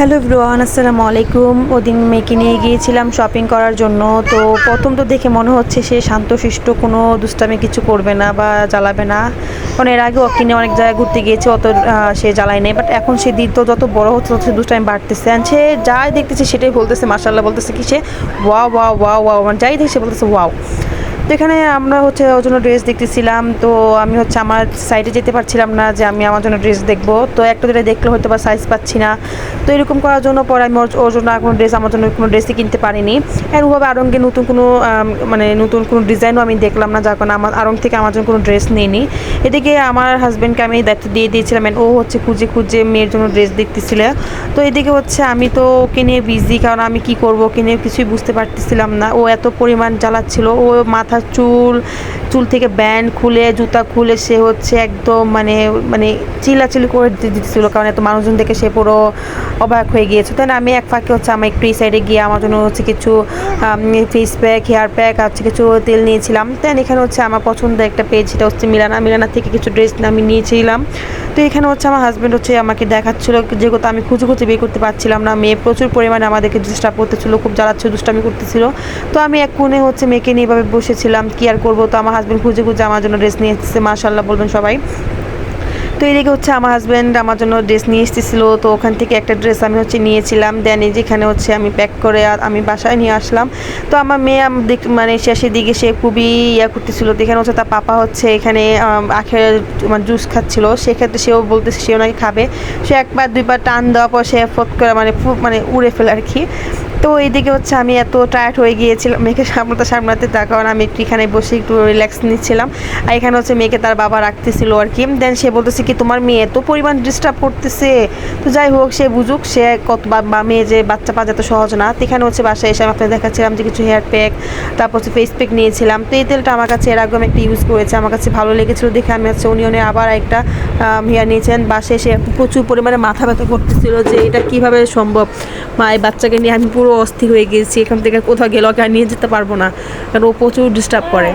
Hello everyone, আসসালামু আলাইকুম। ওদিন মেয়েকে নিয়ে গিয়েছিলাম শপিং করার জন্য। তো প্রথম তো দেখে মনে হচ্ছে সে শান্তশিষ্ট, কোনো দুষ্টামি কিছু করবে না বা জ্বালাবে না, কারণ এর আগে ওকে নিয়ে অনেক জায়গায় ঘুরতে গিয়েছে, অত সে জ্বালায় নেই। বাট এখন সে দিন তো যত বড় হচ্ছে তত সে দুষ্টামি বাড়তেছে, অ্যান্ড সে যাই দেখতেছে সেটাই বলতেছে মাশাআল্লাহ, বলতেছে কি সে ওয়াও ওয়াও ওয়াও ওয়াও, মানে যাই দেখছে বলতেছে ওয়াও। তো এখানে আমরা ওর জন্য ড্রেস দেখতেছিলাম। তো আমি আমার সাইডে যেতে পারছিলাম না যে আমি আমার জন্য ড্রেস দেখবো। তো একটা দুটো দেখলে হয়তো বা সাইজ পাচ্ছি না। তো এরকম করার জন্য পরে আমি ওর জন্য কোনো ড্রেস, আমার জন্য কোনো ড্রেসই কিনতে পারিনি। এরভাবে আড়ঙ্গে নতুন কোনো ডিজাইনও আমি দেখলাম না, যার কারণে আমার আড়ং থেকে আমার জন্য কোনো ড্রেস নেইনি। এদিকে আমার হাজব্যান্ডকে আমি দায়িত্ব দিয়ে দিয়েছিলাম, ও খুঁজে খুঁজে মেয়ের জন্য ড্রেস দেখতেছিল। তো এদিকে আমি তো ওকে নিয়ে বিজি, কারণ আমি কি করবো ওকে নিয়ে কিছুই বুঝতে পারতেছিলাম না। ও এত পরিমাণ জ্বালাচ্ছিল, ও মাথা চুল থেকে ব্যান্ড খুলে জুতা খুলে সে একদম মানে মানে চিল্লাচিল্লি করে দিতেছিল, কারণ এত মানুষজন দেখে সে পুরো অবাক হয়ে গিয়েছে। তাই না, আমি এক ফাঁকে আমি একটু এই সাইডে গিয়ে আমার জন্য কিছু ফেস প্যাক, হেয়ার প্যাক আর কিছু তেল নিয়েছিলাম। তাই এখানে আমার পছন্দের একটা পেজ, সেটা মিলানা থেকে কিছু ড্রেস আমি নিয়েছিলাম। তো এখানে আমার হাজব্যান্ড আমাকে দেখাচ্ছিল, যেহেতু আমি খুঁজে বের করতে পারছিলাম না। মেয়ে প্রচুর পরিমাণে আমাদেরকে ডিস্টার্ব করতেছিল, খুব জ্বালাচ্ছিল, দুষ্টামি করতেছিল। তো আমি এক কোণে মেয়েকে নিয়ে এভাবে বসেছিলাম, কি আর করবো। তো আমার হাজব্যান্ড খুঁজে আমার জন্য ড্রেস নিয়ে এসেছে, মাশাআল্লাহ বলবেন সবাই। তো এদিকে আমার হাজব্যান্ড আমার জন্য ড্রেস নিয়ে এসেছিলো। তো ওখান থেকে একটা ড্রেস আমি নিয়েছিলাম, দেন যেখানে আমি প্যাক করে আর আমি বাসায় নিয়ে আসলাম। তো আমার মেয়ে মানে শেষের দিকে সে খুবই করতেছিল। এখানে তার পাপা এখানে আখের জুস খাচ্ছিল, সেক্ষেত্রে সেও বলতেছে সেও নাকি খাবে। সে একবার দুইবার টান দেওয়ার পর সে ফট করে মানে উড়ে ফেলে আর কি। তো এইদিকে আমি এত টায়ার্ড হয়ে গিয়েছিলাম মেয়েকে সামলাতে, তার কারণ আমি একটু এখানে বসে একটু রিল্যাক্স নিচ্ছিলাম। আর এখানে মেয়েকে তার বাবা রাখতেছিল আর কি। দেন সে বলতেছে কি তোমার মেয়ে এত পরিমাণ ডিস্টার্ব করতেছে। তো যাই হোক, সে বুঝুক, সে কত মেয়ে যে বাচ্চা পাওয়া এত সহজ না। তো এখানে বাসায় এসে আমি আপনাদের দেখাচ্ছিলাম যে কিছু হেয়ার প্যাক, তারপর ফেস প্যাক নিয়েছিলাম। তো এই তেলটা আমার কাছে এর আগে আমি একটা ইউজ করেছি, আমার কাছে ভালো লেগেছিলো দেখে আমি উনিয়নে আবার একটা হেয়ার নিয়েছেন। বাসায় এসে প্রচুর পরিমাণে মাথা ব্যথা করতেছিল যে এটা কীভাবে সম্ভব। এই বাচ্চাকে নিয়ে আমি পুরো অস্থির হয়ে গেছি, এখান থেকে কোথাও গেলে ওকে আর নিয়ে যেতে পারবো না, কারণ ও প্রচুর ডিস্টার্ব করে।